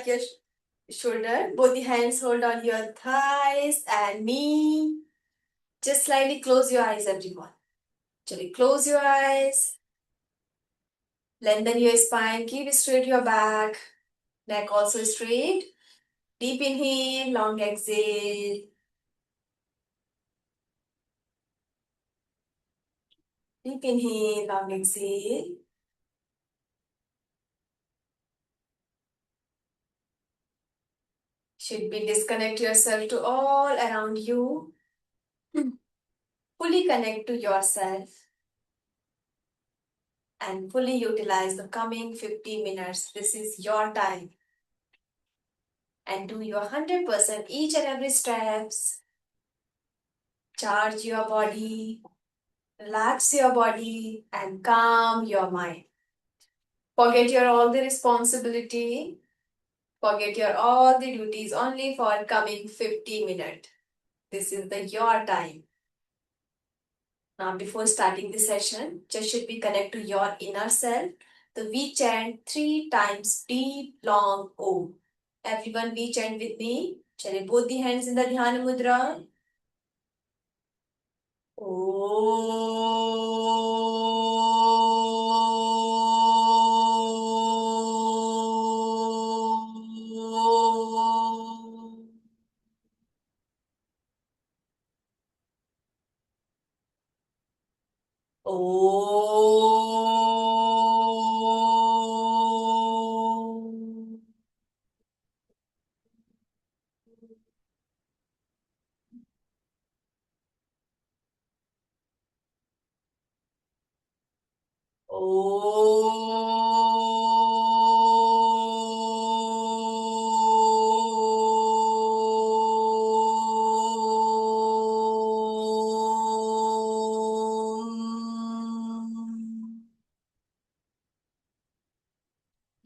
back your shoulder. Both the hands hold on your thighs and knee. Just slightly close your eyes, everyone. Actually, close your eyes. Lengthen your spine. Keep straight your back. Neck also straight. Deep inhale, long exhale. Deep inhale, long exhale. Should be disconnect yourself to all around you. Fully connect to yourself and fully utilize the coming 50 minutes. This is your time. And do your 100% each and every steps. Charge your body, relax your body, and calm your mind. Forget your all the responsibility. Forget your all the duties only for coming 50 minutes. This is your time. Now, before starting the session, just should be connect to your inner self. So we chant 3 times deep, long Om. Everyone, we chant with me. Chale, both the hands in the Dhyana Mudra.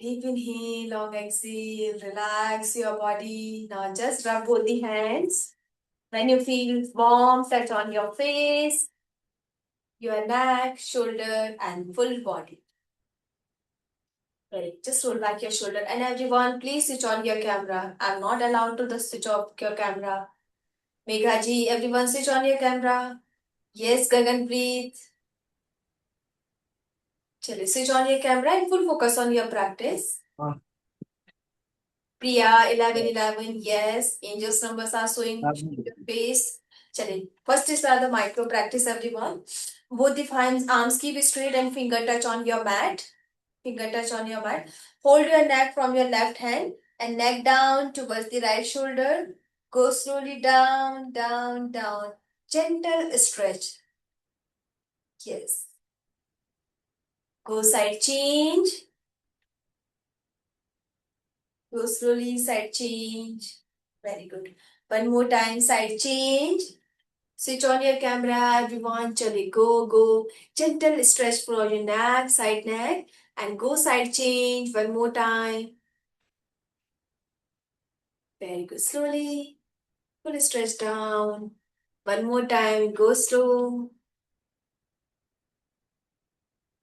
Deep inhale, long exhale, relax your body. Now just rub both the hands. When you feel warm, touch on your face, your neck, shoulder, and full body. Right. Just roll back your shoulder. And everyone, please switch on your camera. I'm not allowed to switch off your camera. Megha ji, everyone switch on your camera. Yes, Gagan, breathe. Chale, switch on your camera and full focus on your practice. Priya, 1111, yes. Angels numbers are showing your face. Chale, first start the micro practice, everyone. Both the arms keep straight and finger touch on your mat. Finger touch on your mat. Hold your neck from your left hand and neck down towards the right shoulder. Go slowly down, down, down. Gentle stretch. Yes. Go side change. Go slowly, side change. Very good. One more time, side change. Switch on your camera, everyone. Chale, go, go. Gentle stretch for your neck, side neck. And go side change. One more time. Very good. Slowly. Full stretch down. One more time. Go slow.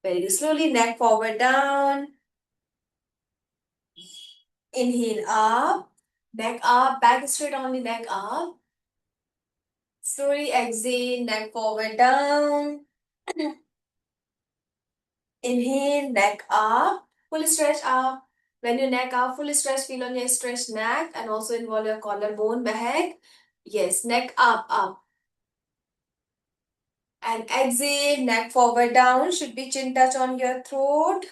Very good. Slowly. Neck forward down. Inhale up. Neck up. Back straight on the neck up. Slowly exhale. Neck forward down. Inhale. Neck up. Full stretch up. When your neck up, full stretch, feel on your stretched neck and also involve your collarbone back. Yes, neck up, up. And exhale, neck forward down. Should be chin touch on your throat.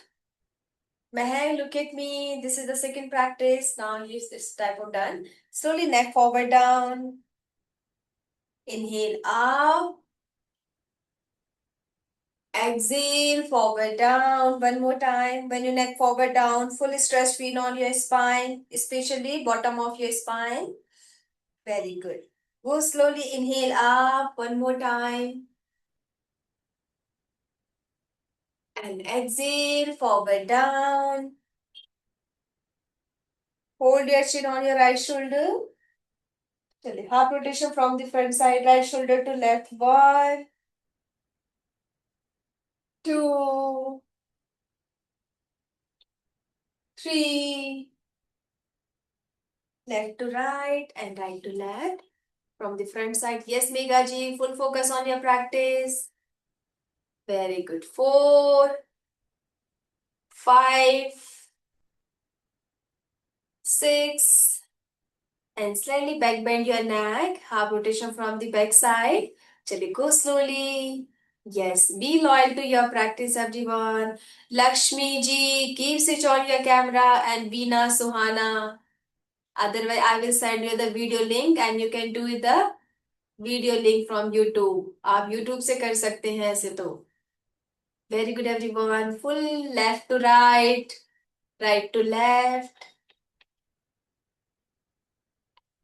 Mehak, look at me. This is the second practice. Now use this type of done. Slowly neck forward down. Inhale up. Exhale forward down. One more time. When your neck forward down, full stretch feel on your spine, especially bottom of your spine. Very good. Go slowly. Inhale up. One more time. And exhale forward down. Hold your chin on your right shoulder. Half rotation from the front side, right shoulder to left. 1, 2, 3, Left to right and right to left. From the front side. Yes, Megha ji, full focus on your practice. Very good. 4, 5, 6, and slightly back bend your neck. Half rotation from the back side. Chali, go slowly. Yes, be loyal to your practice, everyone. Lakshmi ji, keep switch on your camera, and Veena, Suhana. Otherwise, I will send you the video link and you can do the video link from YouTube. आप YouTube से कर सकते हैं ऐसे तो. Very good, everyone. Full left to right, right to left.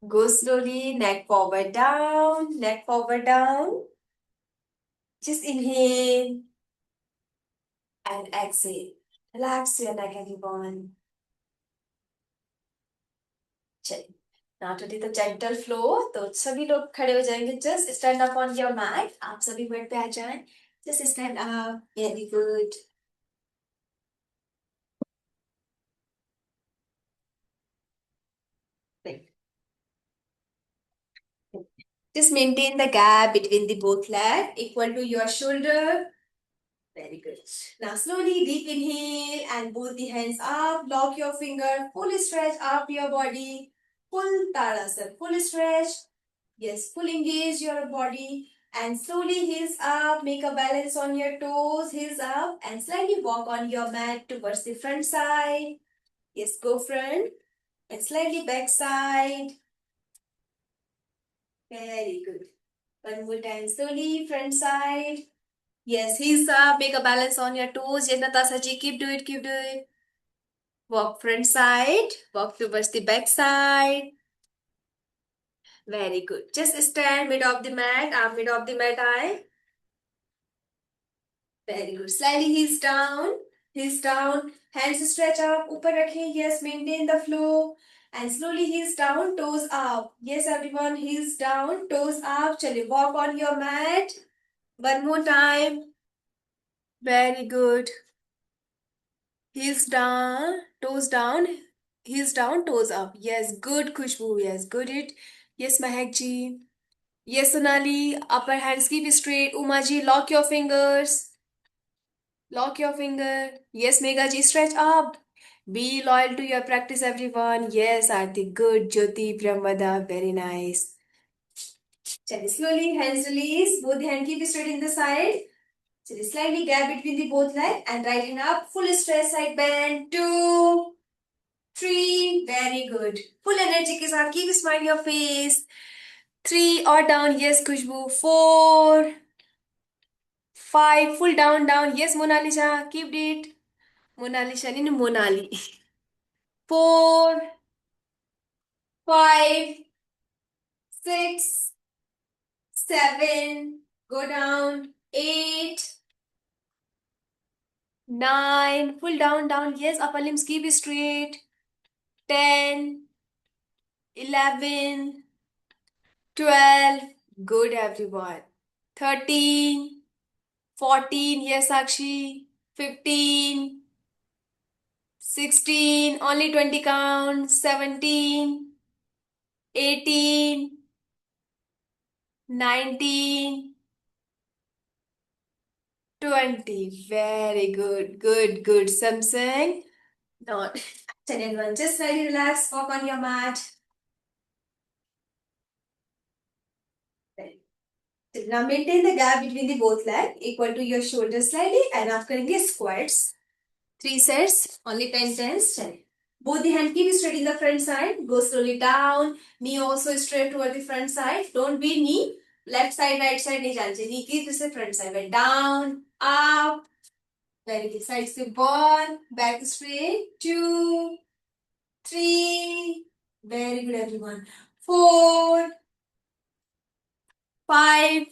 Go slowly, neck forward down, neck forward down. Just inhale and exhale. Relax your neck, everyone. चलिए. Now to do the gentle flow. तो सभी लोग खड़े हो जाएंगे. Just stand up on your mat. आप सभी bed पे आ जाएं. Just stand up. Very good. Right. Just maintain the gap between the both leg equal to your shoulder. Very good. Now slowly deep inhale and both the hands up. Lock your finger. Full stretch up your body. Full Tadasana. Full stretch. Yes, full engage your body. And slowly heels up. Make a balance on your toes. Heels up. And slightly walk on your mat towards the front side. Yes, go front. And slightly back side. Very good. One more time. Slowly front side. Yes, heels up. Make a balance on your toes. Yes, Natasha ji, keep do it, keep do it. Walk front side. Walk towards the back side. Very good. Just stand mid of the mat. Arm mid of the mat eye. Very good. Slightly heels down. Heels down. Hands stretch up. ऊपर रखें. Yes, maintain the flow. And slowly heels down. Toes up. Yes, everyone. Heels down. Toes up. चलिए, walk on your mat. One more time. Very good. Heels down, heels down, toes up. Yes, good, Khushbu. Yes, good it. Yes, Mahek ji. Yes, Sonali. Upper hands keep straight. Uma ji, lock your fingers. Lock your finger. Yes, Megha ji, stretch up. Be loyal to your practice, everyone. Yes, Aarti, good. Jyoti, Brahmada, very nice. Chaliye, slowly, hands release. Both the hand keep straight in the side. Chaliye, slightly gap between the both leg and right hand up. Full stretch, side bend. 2, 3, very good. Full energy के साथ keep smiling your face. 3 or down, yes, Khushbu. 4, 5, full down, down. Yes, Monalisha, keep it. Monalisha, नहीं Monali. 4, 5, 6, 7, go down. 8, 9, full down, down. Yes, upper limbs keep straight. 10, 11, 12, good everyone. 13, 14, yes, Sakshi. 15, 16, only 20 count. 17, 18, 19, 20. Very good, good, good. Samsung. Not. Everyone, just very relax. Walk on your mat. Now maintain the gap between the both leg equal to your shoulder slightly and आप करेंगे squats. 3 sets, only 10 tens. चलिए. Both the hand keep straight in the front side. Go slowly down. Knee also straight toward the front side. Don't be knee. Left side, right side नहीं जाना चाहिए. Knee की फिर से front side. Went down, up. Very good. Side से 1. Back straight. 2, 3. Very good, everyone. 4, 5.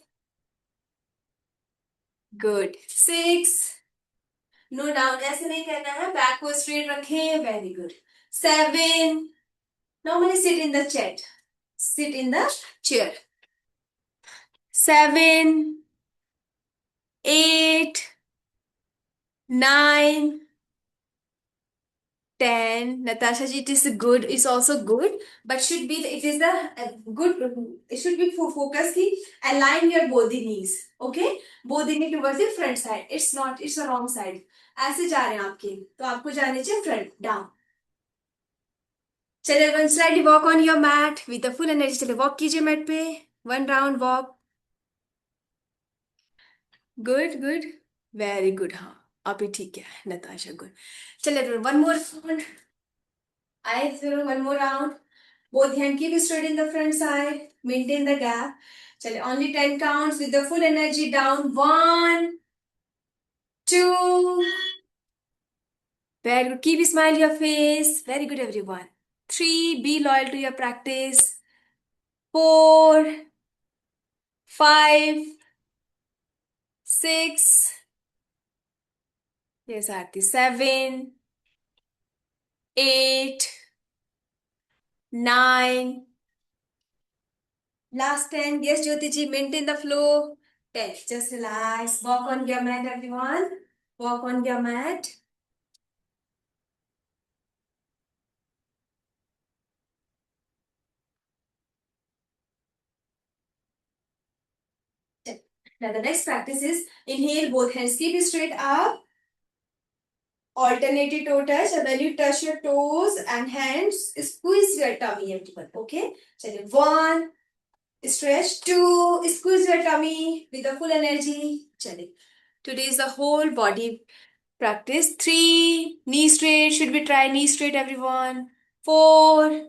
Good. 6. No down ऐसे नहीं करना है. बैक को स्ट्रेट रखें. Very good. 7. Normally sit in the chair. Sit in the chair. 7, 8, 9, 10. Natasha ji, it is good. It's also good, but should be it is the good. It should be focus ki align your both the knees. Okay, both the knee towards the front side. It's not. It's the wrong side. ऐसे जा रहे हैं आपके, तो आपको जाने चाहिए front down. चलिए one slide walk on your mat with the full energy. चलिए वॉक कीजिए मैट पे. One round walk. Good good. Very good. हाँ अभी ठीक है नताशा. गुड. चलिए one more round. I zero one more round. Both hand keep straight in the front side. Maintain the gap. चलिए only 10 counts with the full energy down. 1, 2. Very good. Keep smile your face. Very good everyone. 3. Be loyal to your practice. 4, 5, 6. Yes, Aarti. 7, 8, 9. Last 10. Yes, Jyoti ji, maintain the flow. 10. Just relax. Walk on your mat, everyone. Walk on your mat. Now the next practice is inhale, both hands keep straight up. Alternative toe touch. And when you touch your toes and hands, squeeze your tummy, everyone. Okay? So 1, stretch. 2, squeeze your tummy with the full energy. Chale. Today is the whole body practice. 3, knee straight. Should we try knee straight, everyone? 4.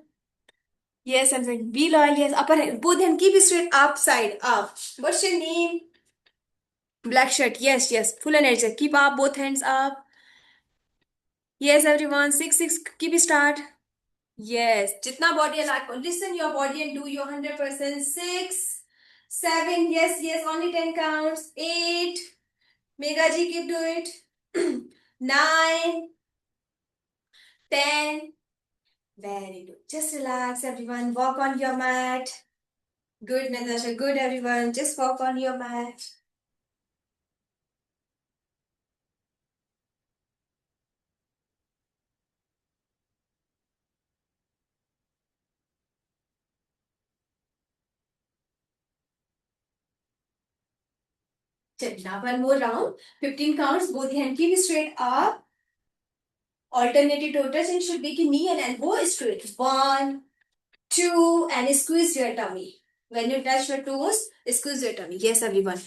Yes, I'm saying be loyal. Yes, upper hand. Both hand keep straight up, side, up. What's your name? Black shirt. Yes, yes. Full energy. Keep up. Both hands up. Yes, everyone. 6, 6. Keep it start. Yes. Jitna body alike. Listen your body and do your 100%. 6, 7. Yes, yes. Only 10 counts. 8. Mega ji, keep do it. 9, 10. Very good. Just relax, everyone. Walk on your mat. Good, Natasha. Good, everyone. Just walk on your mat. Now one more round. 15 counts. Both hand keep straight up. Alternative toe touch and should be knee and elbow straight. 1, 2, and squeeze your tummy. When you touch your toes, squeeze your tummy. Yes, everyone.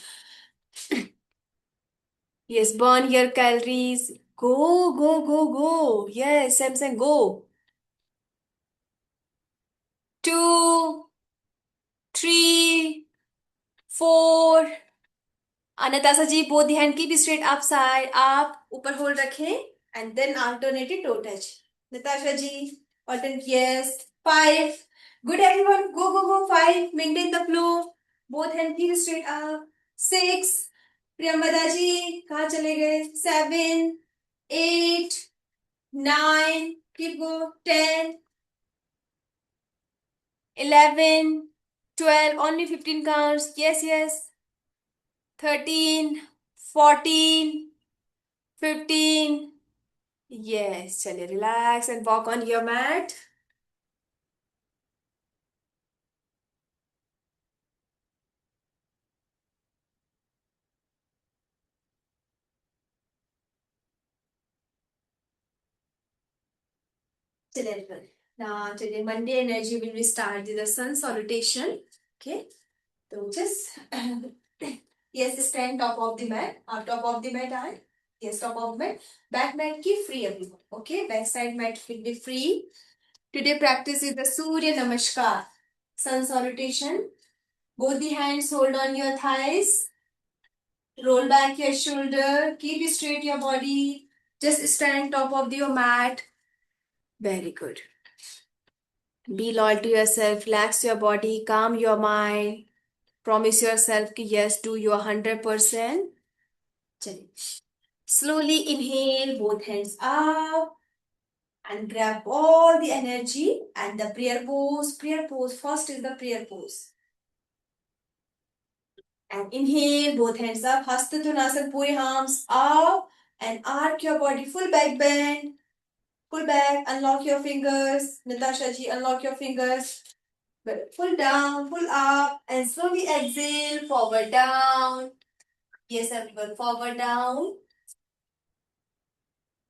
Yes, burn your calories. Go, go, go, go. Yes, Samson, go. 2, 3, 4. Anastasia ji, both the hand keep straight upside, up, ऊपर hold रखें, and then alternative toe touch. Natasha ji, alternate, yes. 5. Good everyone, go, go, go. 5. Maintain the flow. Both hand keep straight up. 6. Priyambada ji, कहाँ चले गए? 7, 8, 9. Keep go. 10, 11, 12. Only 15 counts. Yes, yes. 13, 14, 15. Yes, chaliye relax and walk on your mat. Chaliye. Now today Monday energy will be start with the sun salutation. Okay. So just yes, stand top of the mat. Top of the mat and yes, top of the mat. Back mat keep free everyone. Okay, back side mat will be free. Today practice is the Surya Namaskar. Sun salutation. Both the hands hold on your thighs. Roll back your shoulder. Keep straight your body. Just stand top of your mat. Very good. Be loyal to yourself. Relax your body. Calm your mind. Promise yourself कि yes, do your 100%. चलिए. Slowly inhale, both hands up and grab all the energy and the prayer pose. Prayer pose. First is the prayer pose. And inhale, both hands up. Hasta Tanasana, pure arms up and arc your body, full back bend. Pull back, unlock your fingers. Natasha ji, unlock your fingers. Pull down, pull up, and slowly exhale, forward down. Yes, everyone, forward down.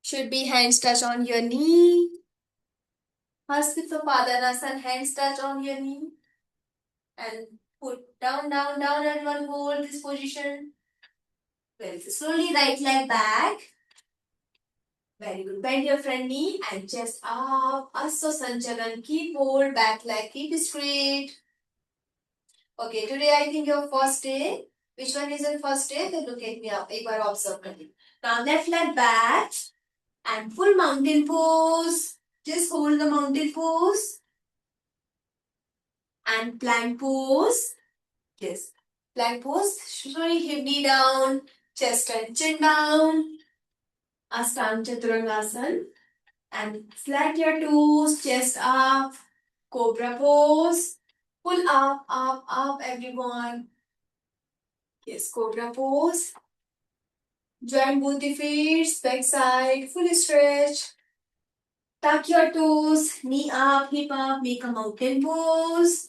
Should be hands touch on your knee. Hasvita Padanasan, hands touch on your knee. And put down, down, down, and one hold this position. Very good. Slowly right leg back. Very good. Bend your front knee and chest up. Asya Sanchalan. Keep hold, back leg, keep it straight. Okay, today I think your first day. Which one is your first day? Then look at me up. एक बार observe करिए. Now left leg back and full mountain pose. Just hold the mountain pose and plank pose. Yes. Plank pose. Slowly hip knee down, chest and chin down. Ashtanga Chaturanga and flat your toes, chest up, cobra pose. Pull up, everyone. Yes, cobra pose. Join both the feet, back side, full stretch. Tuck your toes, knee up, hip up, make a mountain pose.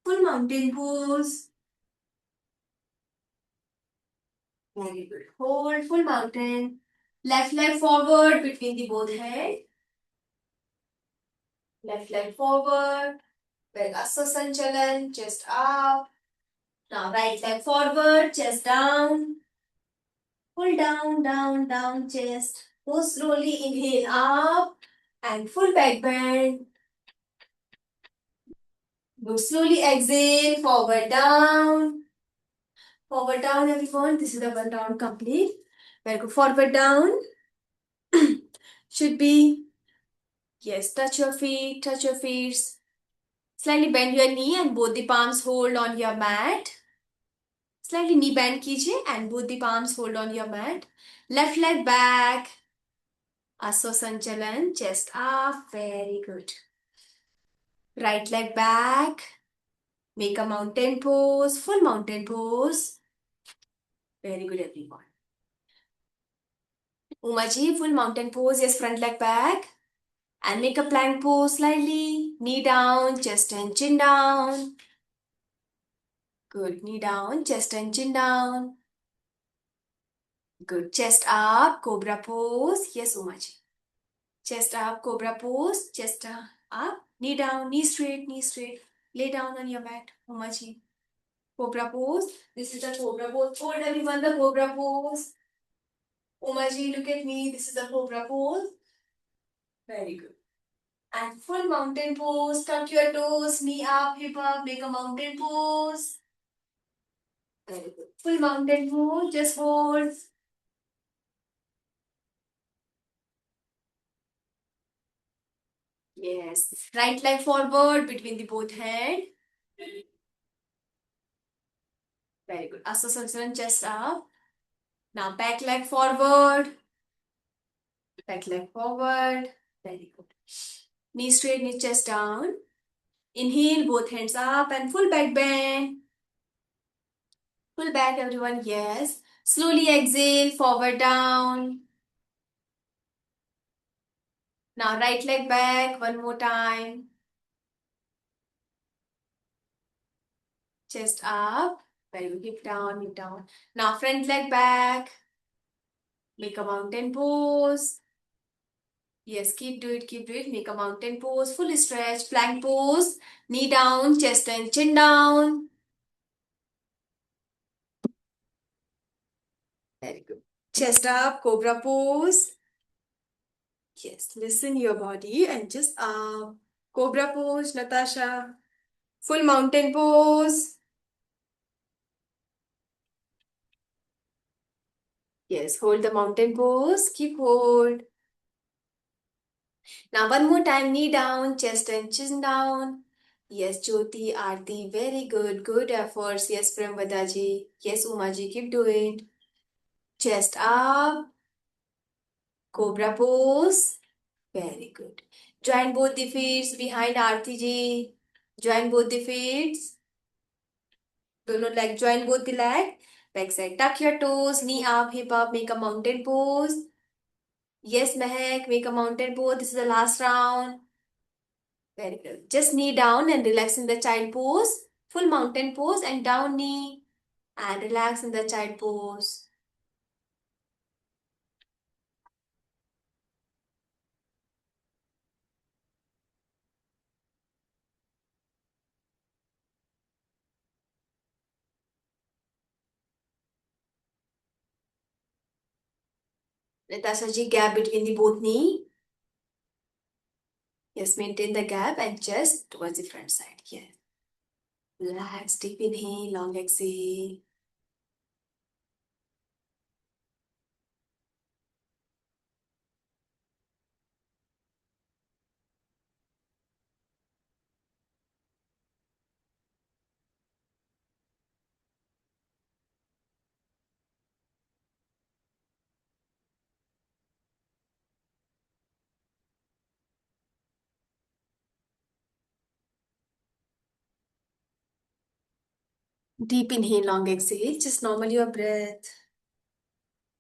Full mountain pose. Very good. Hold full mountain. Left leg forward between the both head. Left leg forward. Asya Sanchalan, chest up. Now right leg forward, chest down. Pull down, down, down, chest. Go slowly, inhale up and full back bend. Go slowly, exhale, forward down. Forward down, everyone. This is the one round complete. Very good. Forward down. Should be, yes, touch your feet, touch your feet. Slightly bend your knee and both the palms hold on your mat. Slightly knee bend कीजिए and both the palms hold on your mat. Left leg back. Asya Sanchalan, chest up. Very good. Right leg back. Make a mountain pose, full mountain pose. Very good, everyone. Umaji, full mountain pose. Yes, front leg back. And make a plank pose slightly. Knee down, chest and chin down. Good. Knee down, chest and chin down. Good. Chest up, cobra pose. Yes, Umaji. Chest up, cobra pose. Chest up. Knee down, knee straight, knee straight. Lay down on your mat, Umaji. Cobra pose. This is the cobra pose. Hold everyone the cobra pose. Umaji, look at me. This is the cobra pose. Very good. And full mountain pose. Tuck your toes, knee up, hip up. Make a mountain pose. Very good. Full mountain pose. Just hold. Yes. Right leg forward between the both hand. Very good. Asya Sanchalan, chest up. Now back leg forward. Back leg forward. Very good. Knee straight, knee chest down. Inhale, both hands up and full back bend. Pull back, everyone. Yes. Slowly exhale, forward down. Now right leg back, one more time. Chest up. Very good. Hip down, hip down. Now front leg back. Make a mountain pose. Yes, keep do it, keep do it. Make a mountain pose, full stretch, plank pose. Knee down, chest and chin down. Very good. Chest up, cobra pose. Yes, listen your body and just cobra pose, Natasha. Full mountain pose. Yes, hold the mountain pose. Keep hold. Now one more time, knee down, chest and chin down. Yes, Jyoti, Aarti, very good. Good efforts. Yes, Premvadaji. Yes, Umaji, keep doing. Chest up, cobra pose. Very good. Join both the feet behind Aarti ji. Join both the feet. Dono leg, join both the leg. Back side. Tuck your toes, knee up, hip up, make a mountain pose. Yes, Mehak, make a mountain pose. This is the last round. Very good. Just knee down and relax in the child pose. Full mountain pose and down knee and relax in the child pose. Natasha ji, gap between the both knee. Yes, maintain the gap and chest towards the front side. Yes. Relax, deep inhale, long exhale. Deep inhale, long exhale. Just normal your breath.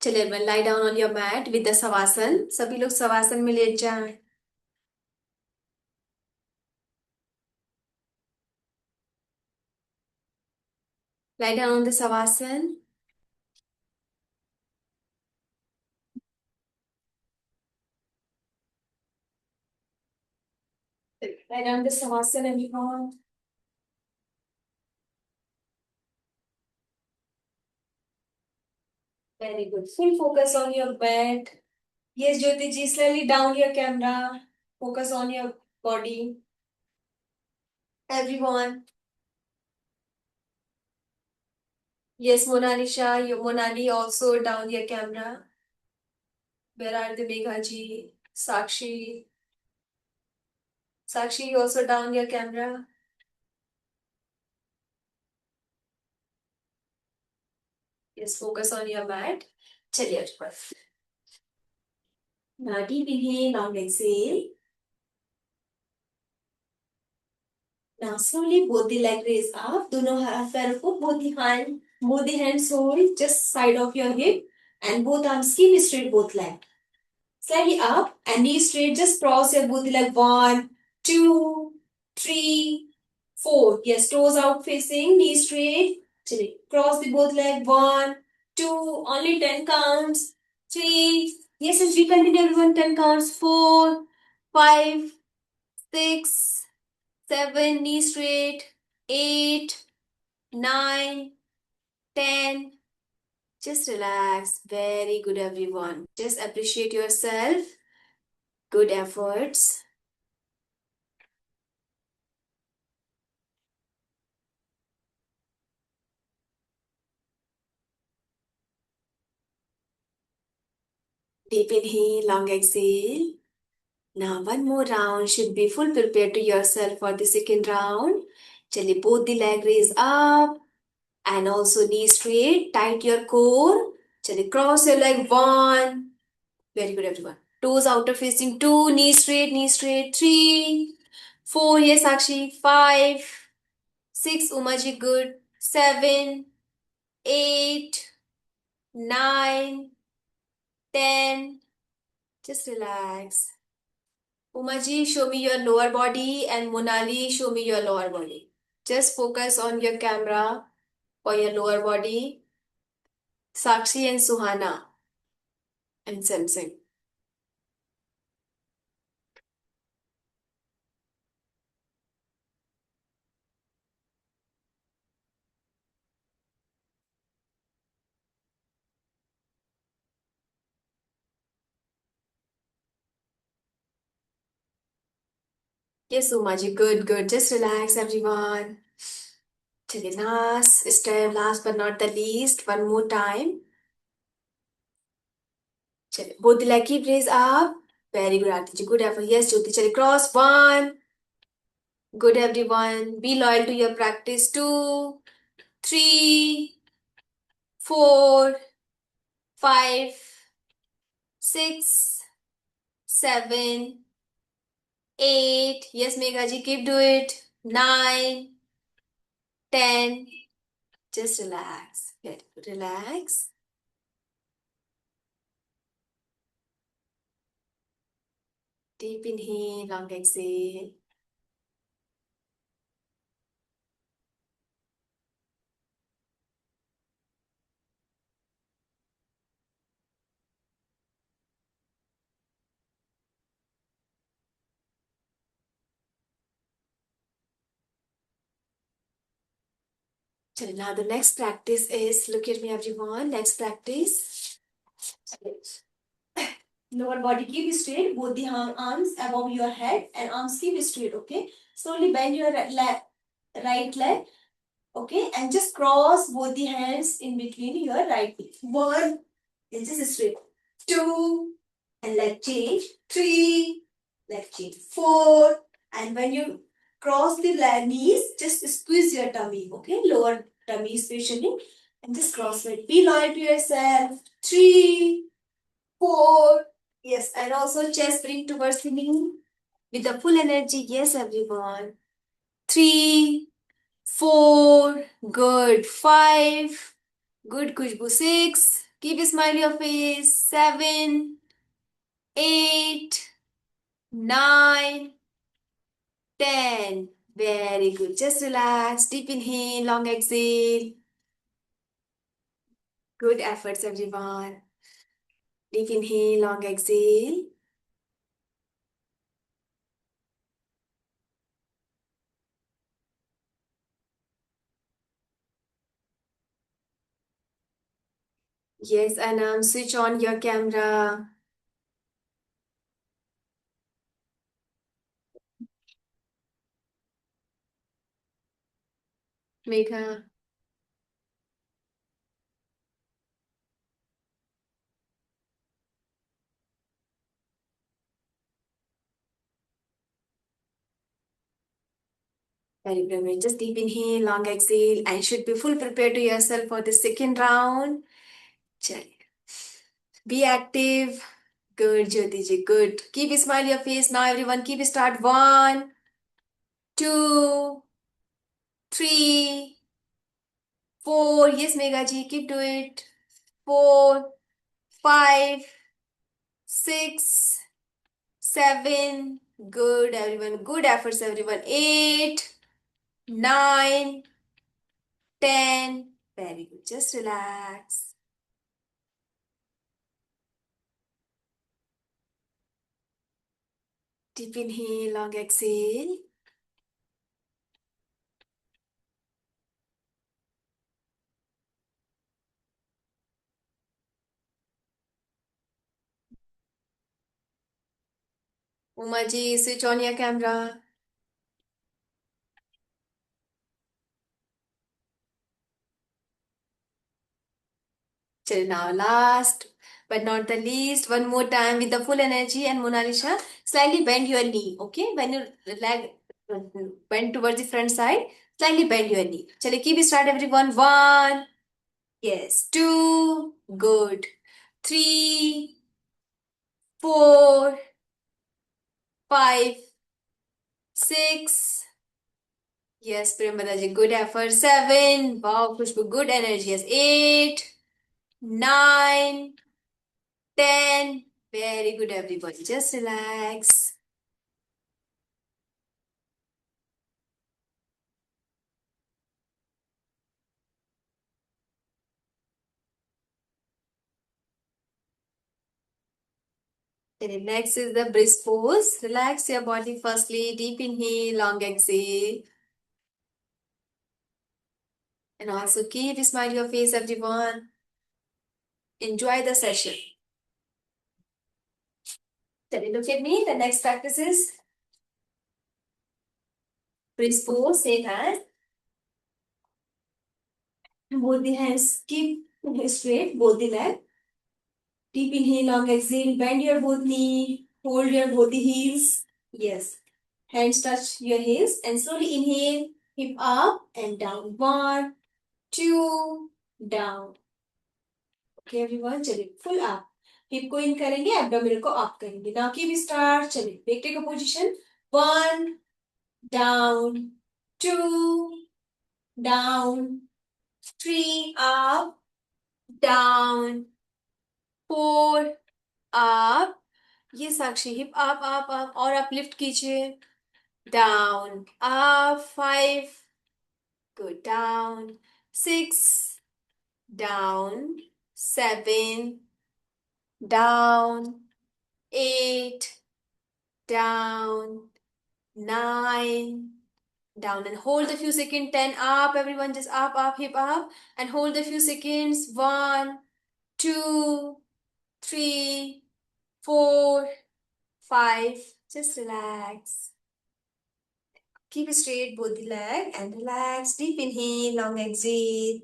चलिए मैं lie down on your mat with the savasana. सभी लोग savasana में late जाएं. Lie down on the savasana. Lie down on the savasana, everyone. Very good. Full focus on your bed. Yes, Jyoti ji, slightly down your camera. Focus on your body. Everyone. Yes, Monalisha, you Monali also down your camera. Where are the Megha ji? Sakshi. Sakshi, you also down your camera. Yes, focus on your mat. चलिए ऊपर. Now deep inhale, long exhale. Now slowly both the leg raise up. दोनों हाथ पैरों को both the hands hold just side of your hip and both arms keep straight both legs. Slightly up and knee straight. Just cross your both the leg. 1, 2, 3, 4. Yes, toes out facing, knee straight. चलिए cross the both leg. 1, 2. Only 10 counts. 3. Yes, as we continue everyone. 10 counts. 4, 5, 6, 7. Knee straight. 8, 9, 10. Just relax. Very good, everyone. Just appreciate yourself. Good efforts. Deep inhale, long exhale. Now one more round. Should be full prepared to yourself for the second round. Chali, both the leg raise up and also knee straight. Tight your core. Chali, cross your leg. 1. Very good, everyone. Toes outer facing. 2. Knee straight, knee straight. 3, 4. Yes, Sakshi. 5, 6. Umaji, good. 7, 8, 9, 10. Just relax. Umaji, show me your lower body, and Monali, show me your lower body. Just focus on your camera for your lower body. Sakshi and Suhana and Sensing. Yes, Umaji, good, good. Just relax, everyone. चलिए last step, last but not the least, one more time. चलिए both the leg keep raise up. Very good, Aarti ji. Good effort. Yes, Jyoti. चलिए cross. 1. Good, everyone. Be loyal to your practice. 2, 3, 4, 5, 6, 7, 8. Yes, Meghaji, keep do it. 9, 10. Just relax. Good. Relax. Deep inhale, long exhale. So now the next practice is, look at me everyone, next practice. Lower body keep straight, both the arms above your head and arms keep straight, okay? Slowly bend your right leg, okay? And just cross both the hands in between your right knee. One, and just straight. Two, and leg change. Three, leg change. Four, and when you cross the knees, just squeeze your tummy, okay? Lower tummy especially. And just cross it. Be loyal to yourself. Three, four. Yes, and also chest bring towards the knee with the full energy. Yes, everyone. Three, four. Good. Five. Good, Kushbu. Six. Keep a smile your face. Seven, eight, nine, 10. Very good. Just relax. Deep inhale, long exhale. Good efforts, everyone. Deep inhale, long exhale. Yes, Anam, switch on your camera. Megha. Very good. Just deep inhale, long exhale, and should be full prepared to yourself for the second round. Chal. Be active. Good, Jyoti ji. Good. Keep a smile your face. Now, everyone, keep start. One, two, three, four. Yes, Megha ji, keep do it. Four, five, six, seven. Good, everyone. Good efforts, everyone. Eight, nine, 10. Very good. Just relax. Deep inhale, long exhale. Uma ji, switch on your camera. Till now, last but not the least, one more time with the full energy. And Monalisha, slightly bend your knee. Okay, when your leg bend towards the front side, slightly bend your knee. Chale, keep start everyone. One, yes, two, good. Three, four, five, six. Yes, Premadaji, good effort. Seven. Wow, Khushbu, good energy. Yes, eight, nine, 10. Very good, everybody. Just relax. And next is the brisk pose. Relax your body firstly. Deep inhale, long exhale. And also keep a smile your face, everyone. Enjoy the session. Then look at me. The next practice is brisk pose. Same hand. Both the hands keep straight. Both the leg. Deep inhale, long exhale. Bend your both knee. Hold your both the heels. Yes. Hands touch your heels and slowly inhale. Hip up and down. One, two, down. Okay, everyone. चलिए full up. Hip को in करेंगे, abdomen को up करेंगे. Now keep start. चलिए. Back take a position. One, down. Two, down. Three, up, down. Four, up. ये साक्षी hip up और uplift कीजिए. Down, up, 5, good, down, 6, down, 7, down, 8, down, 9, down, and hold a few seconds. 10, up, everyone, just up, hip up, and hold a few seconds. 1, 2, 3, 4, 5, just relax. Keep straight both the leg and relax. Deep inhale, long exhale.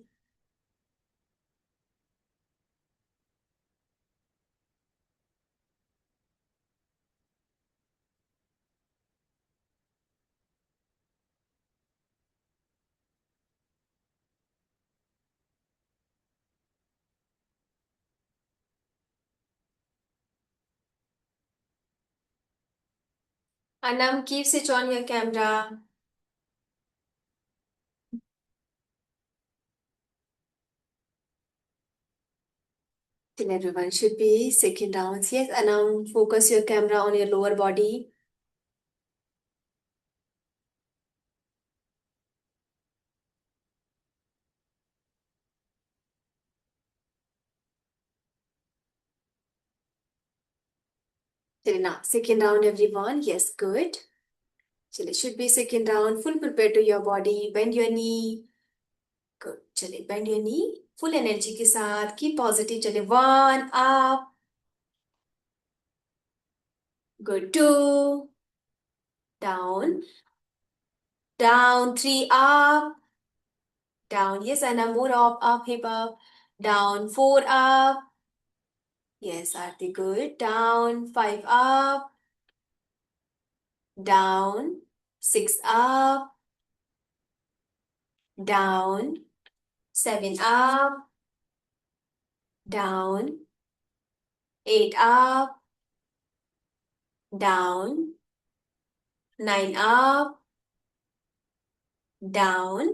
Anam, keep switch on your camera. Till everyone should be second rounds. Yes, Anam, focus your camera on your lower body. Till now, second round, everyone. Yes, good. Till it should be second round. Full prepare to your body. Bend your knee. Good. चलिए bend your knee. Full energy के साथ. Keep positive. चलिए 1, up. Good. 2, down. Down. 3, up. Down. Yes, Anna, more up, hip up. Down. 4, up. Yes, Aarti, good. Down. 5, up. Down. 6, up. Down. 7, up. Down. 8, up. Down. 9, up. Down.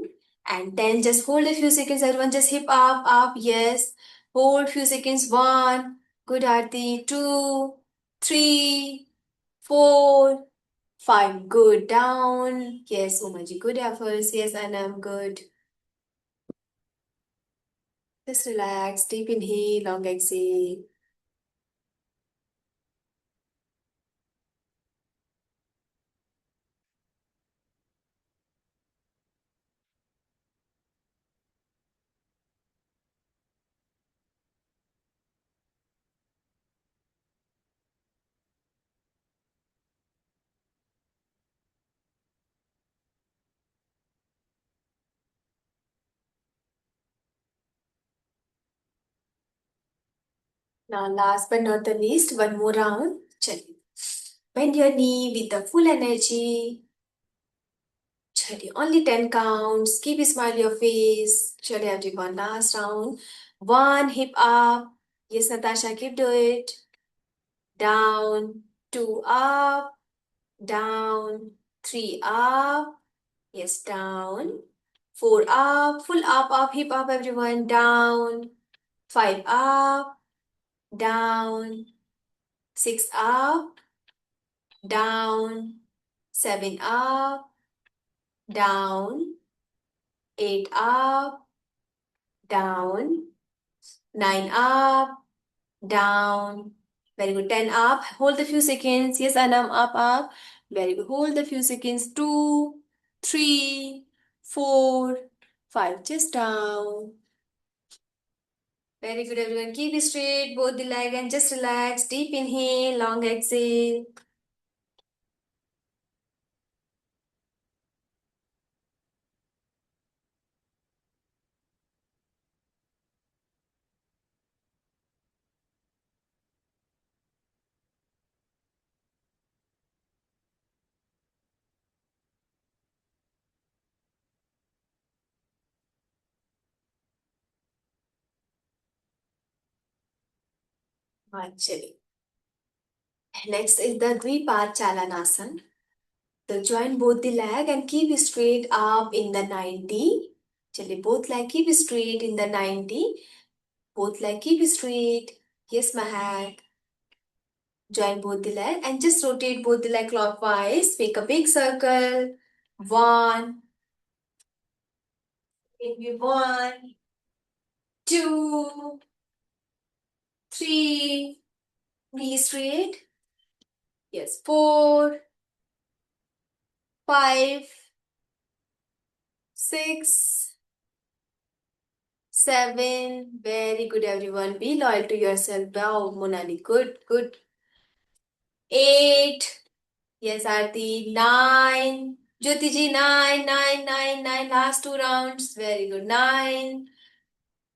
And 10, just hold a few seconds, everyone. Just hip up. Yes. Hold few seconds. 1. Good, Aarti. 2, 3, 4, 5. Good. Down. Yes, Umaji. Good efforts. Yes, Anam. Good. Just relax. Deep inhale, long exhale. Now, last but not the least, one more round. चलिए. Bend your knee with the full energy. चलिए. Only 10 counts. Keep a smile on your face. चलिए, everyone. Last round. 1, hip up. Yes, Natasha, keep do it. Down. 2, up. Down. 3, up. Yes, down. 4, up. Full up, hip up, everyone. Down. 5, up. Down. 6, up. Down. 7, up. Down. 8, up. Down. 9, up. Down. Very good. 10, up. Hold a few seconds. Yes, Anam, up. Very good. Hold a few seconds. 2, 3, 4, 5. Just down. Very good, everyone. Keep it straight, both the leg, and just relax. Deep inhale, long exhale. Actually. Next is the Dvipad Chalanasana. So join both the leg and keep straight up in the 90. Chale, both leg keep straight in the 90. Both leg keep straight. Yes, Mahak. Join both the leg and just rotate both the leg clockwise. Make a big circle. One, maybe one, two, three. Knee straight. Yes, four, five, six, seven. Very good, everyone. Be loyal to yourself. Wow, Monali. Good, good. Eight. Yes, Aarti. Nine. Jyoti ji, nine, nine, nine, nine. Last two rounds. Very good. Nine,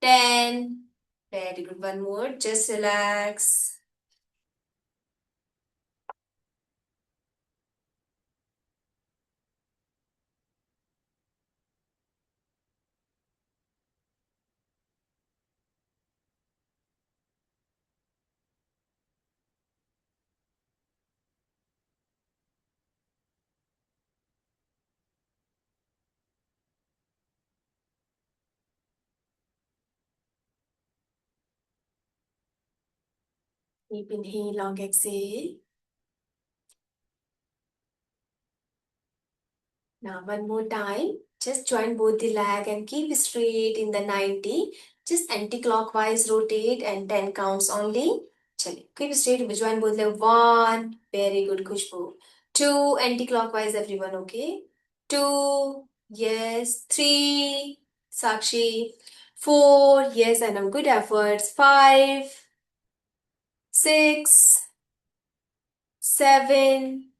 10. Very good. One more. Just relax. Deep inhale, long exhale. Now, one more time. Just join both the leg and keep straight in the 90. Just anti-clockwise rotate and 10 counts only. Chale. Keep straight. Join both leg. One. Very good, Khushbu. Two. Anti-clockwise, everyone. Okay. Two. Yes. Three. Sakshi. Four. Yes, and good efforts. Five. Six. Seven.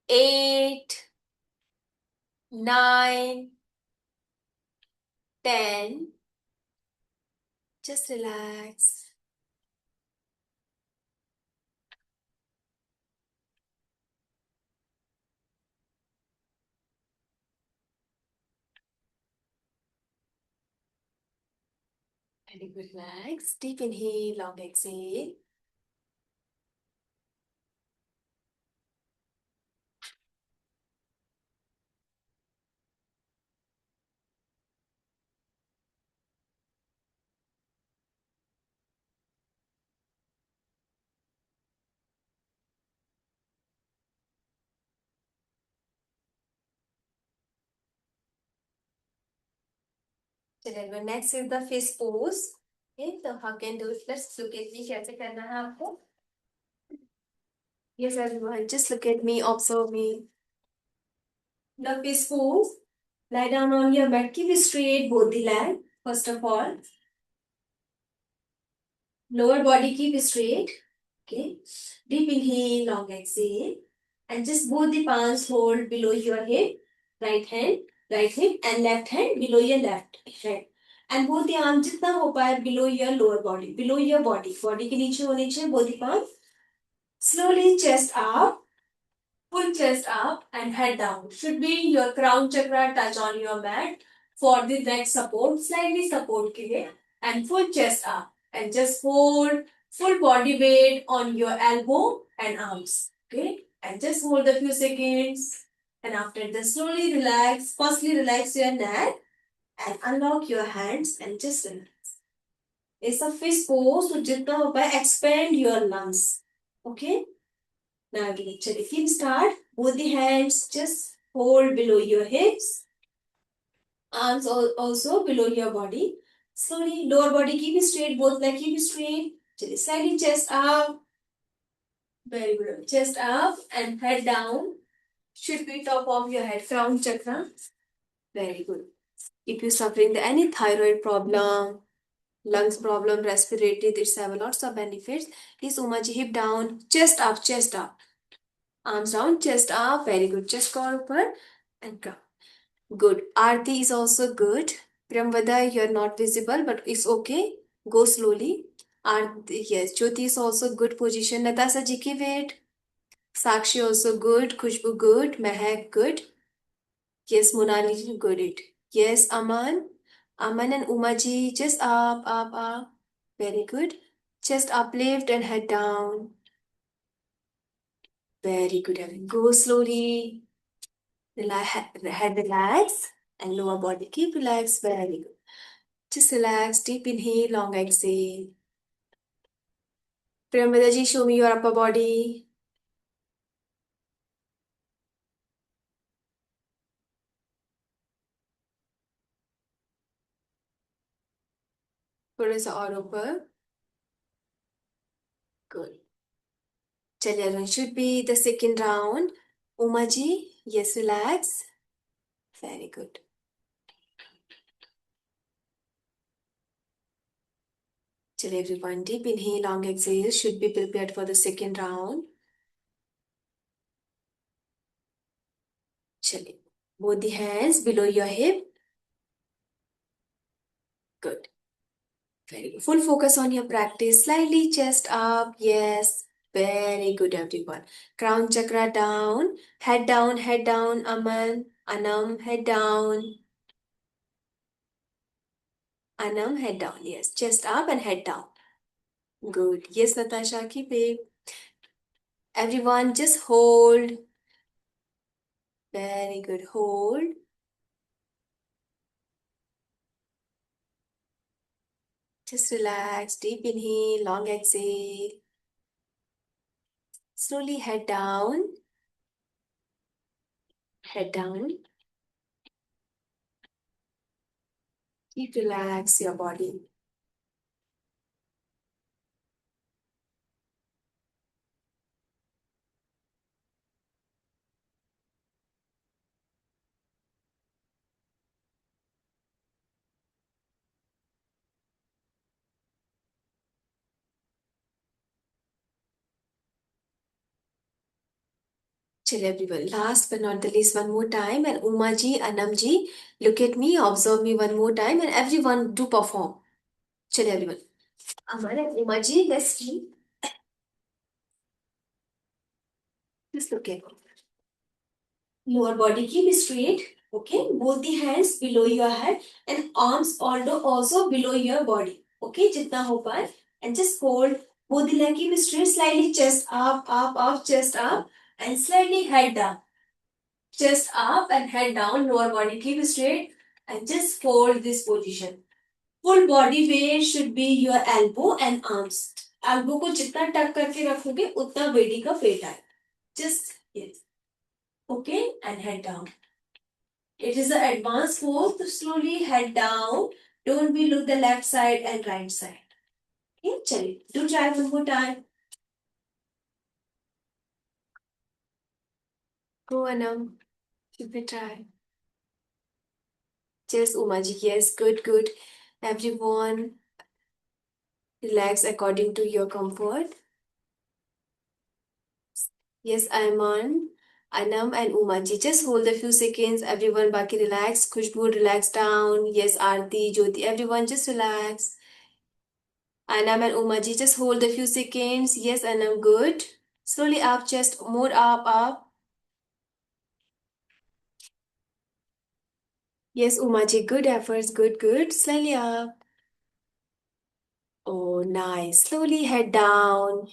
Eight. Nine. 10. Just relax. Very good. Relax. Deep inhale, long exhale. चलिए next is the fist pose. Okay, so how can do it? Let's look at me. कैसे करना है आपको? Yes, everyone. Just look at me. Observe me. The fist pose. Lie down on your mat. Keep straight both the leg. First of all, lower body keep straight. Okay. Deep inhale, long exhale. And just both the palms hold below your hip. Right hand, right hip, and left hand below your left hand. And both the arms जितना हो पाए below your lower body, below your body. Body के नीचे होने चाहिए both the palms. Slowly chest up. Full chest up and head down. Should be your crown chakra touch on your mat for the neck support, slightly support के लिए, and full chest up and just hold full body weight on your elbow and arms. Okay, and just hold a few seconds. And after this, slowly relax. Firstly, relax your neck and unlock your hands and just relax. It's a fist pose, so जितना हो पाए expand your lungs. Okay. Now again, चलिए keep start. Both the hands just hold below your hips. Arms also below your body. Slowly, lower body keep straight. Both legs keep straight. चलिए slightly chest up. Very good. Chest up and head down. Should be top of your head. Crown chakra. Very good. If you're suffering the any thyroid problem, lungs problem, respiratory, this have lots of benefits. Please, Umaji, hip down, chest up, chest up. Arms down, chest up. Very good. Chest go upper and come. Good. Aarti is also good. Priyamvada, you're not visible, but it's okay. Go slowly. Aarti, yes. Jyoti is also good position. Natasha ji ki wait. Sakshi also good. Khushbu good. Mehak good. Yes, Monali good it. Yes, Aman. Aman and Umaji just up, up, up. Very good. Chest uplift and head down. Very good. Evan. Go slowly. Head relax and lower body keep relaxed. Very good. Just relax. Deep inhale, long exhale. Priyamvada ji, show me your upper body. थोड़ा सा और ऊपर. Good. चलिए, everyone should be the second round. Uma ji, yes, relax. Very good. चलिए, everyone, deep inhale, long exhale. Should be prepared for the second round. चलिए, both the hands below your hip. Good. Very good. Full focus on your practice. Slightly chest up. Yes. Very good, everyone. Crown chakra down. Head down, Aman. Anam, head down. Anam, head down. Yes. Chest up and head down. Good. Yes, Natasha, keep it. Everyone, just hold. Very good. Hold. Just relax. Deep inhale, long exhale. Slowly head down. Head down. Keep relax your body. Chill, everyone. Last but not the least, one more time. And Uma ji, Anam ji, look at me, observe me one more time, and everyone do perform. Chill, everyone. Aman and Uma ji, let's see. Just look at me. Lower body keep straight. Okay, both the hands below your head and arms also below your body. Okay, jitna ho paye. And just hold both the leg keep straight, slightly chest up, chest up, and slightly head down. Chest up and head down, lower body keep straight, and just hold this position. Full body weight should be your elbow and arms. Elbow को जितना टक करके रखोगे उतना बेडी का पेट आए. Just yes. Okay, and head down. It is an advanced pose. So slowly head down. Don't be look the left side and right side. Okay, chaliye. Do try one more time. Go Anam. Should we try? Yes, Umaji. Yes, good, good. Everyone, relax according to your comfort. Yes, Ayman, Anam, and Umaji. Just hold a few seconds. Everyone, baki relax. Khushbu, relax down. Yes, Aarti, Jyoti, everyone, just relax. Anam and Umaji, just hold a few seconds. Yes, Anam, good. Slowly up, chest, more up. Yes, Umaji, good efforts, good, good. Slightly up. Oh, nice. Slowly head down,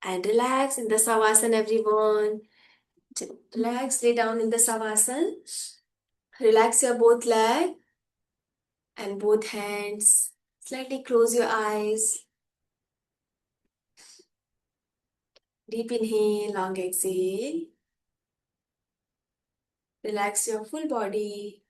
and relax in the Savasana, everyone. Relax, lay down in the Savasana. Relax your both leg and both hands. Slightly close your eyes. Deep inhale, long exhale. Relax your full body.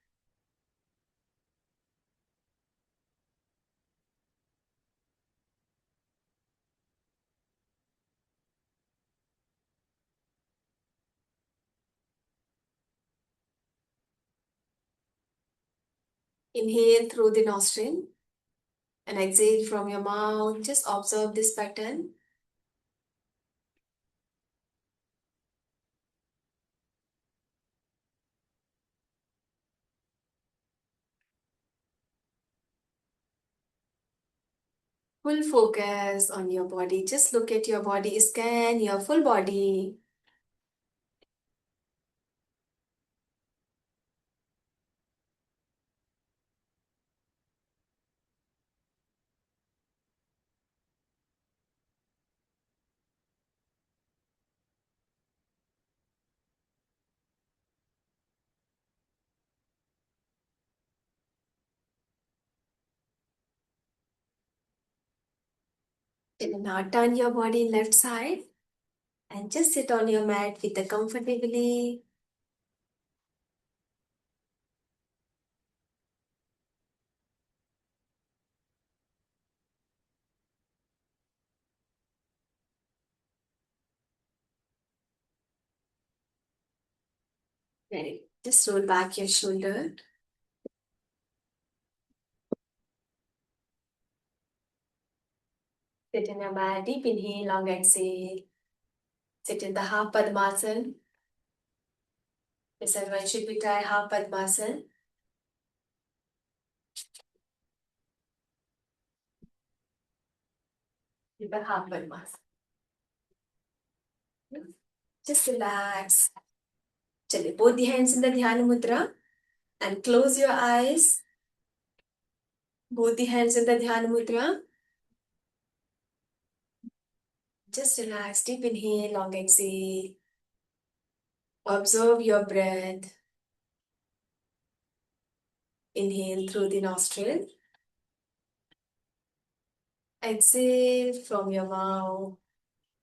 Inhale through the nostril and exhale from your mouth. Just observe this pattern. Full focus on your body. Just look at your body, scan your full body. Now turn your body left side and just sit on your mat with a comfortably. Very. Just roll back your shoulder. Sit in your mat. Deep inhale, long exhale. Sit in the half Padmasana. Yes, everyone should be try half Padmasana. Keep a half Padmasana. Just relax. Chale, both the hands in the Dhyana Mudra and close your eyes. Both the hands in the Dhyana Mudra. Just relax. Deep inhale, long exhale. Observe your breath. Inhale through the nostril. Exhale from your mouth.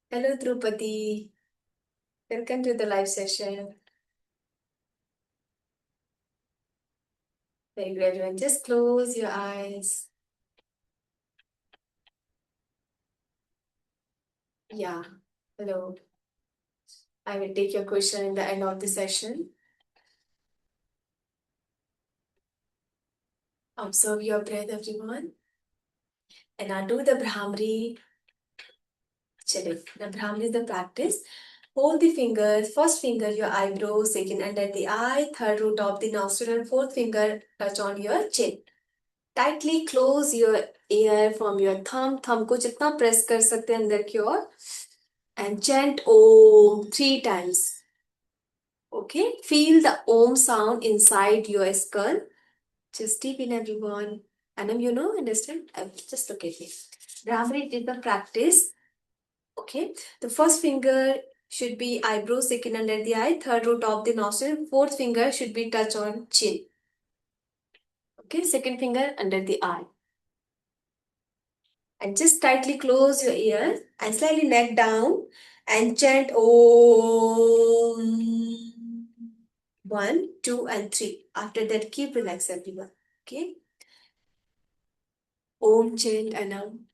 Hello, Drupadi. Welcome to the live session. Very good, everyone. Just close your eyes. Yeah. Hello. I will take your question in the end of the session. Observe your breath, everyone. And now do the Brahmari. Chale. The Brahmari is the practice. Hold the fingers. First finger, your eyebrow. Second, under the eye. Third, root of the nostril. And fourth finger, touch on your chin. Tightly close your ear from your thumb. Thumb को जितना press कर सकते हैं अंदर की ओर. And chant Om 3 times. Okay? Feel the Om sound inside your skull. Just deep in, everyone. Anam, you know, understand? Just look at me. Brahmari did the practice. Okay? The first finger should be eyebrow, second under the eye, third root of the nostril, fourth finger should be touch on chin. Okay? Second finger under the eye. And just tightly close your ears and slightly neck down and chant Om. 1, 2, and 3. After that, keep relaxed, everyone. Okay? Om chant Anam.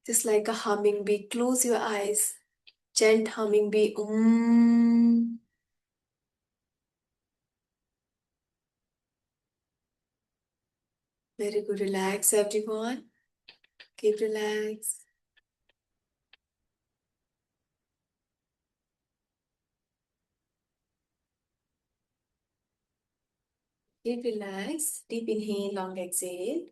Just like a humming bee, close your eyes. Chant humming bee. Very good. Relax, everyone. Keep relaxed. Keep relaxed. Deep inhale, long exhale.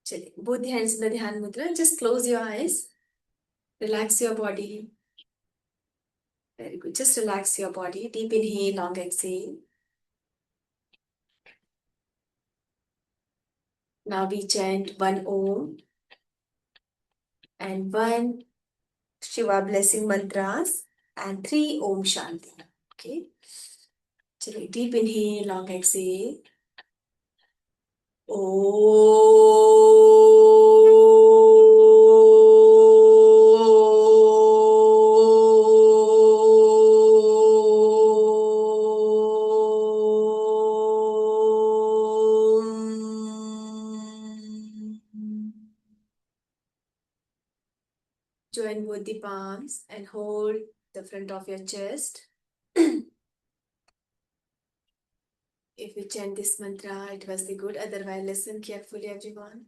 Chale. Both the hands in the Dhyan Mudra. Just close your eyes. Relax your body. Very good. Just relax your body. Deep inhale, long exhale. Now we chant 1 Om and 1 Shiva blessing mantras and 3 Om Shanti. Okay. Chale. Deep inhale, long exhale. Join both the palms and hold the front of your chest. If you chant this mantra, it was the good. Otherwise, listen carefully, everyone.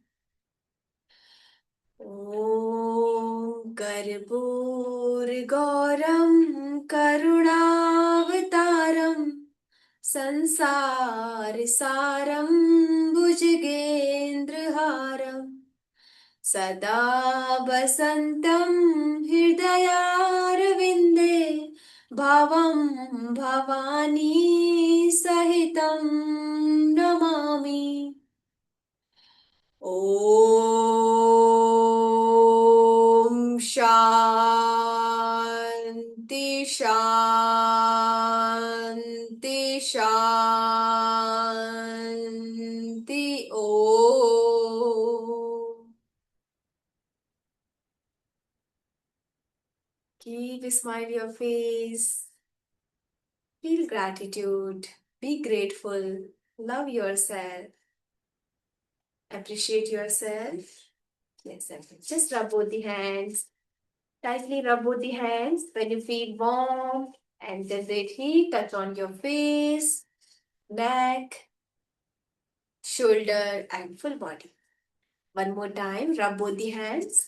Om Karpurgauram Karunavataram Sansar Saram Bhujagendraharam सदा वसन्तं हृदयारविन्दे भावं भवानी सहितं नमामि। ॐ शान्ति शान्ति शान्ति। ॐ keep a smile your face, feel gratitude, be grateful, love yourself, appreciate yourself. Yes, just rub both the hands. Tightly rub both the hands when you feel warm and desert heat. Touch on your face, neck, shoulder, and full body. One more time, rub both the hands.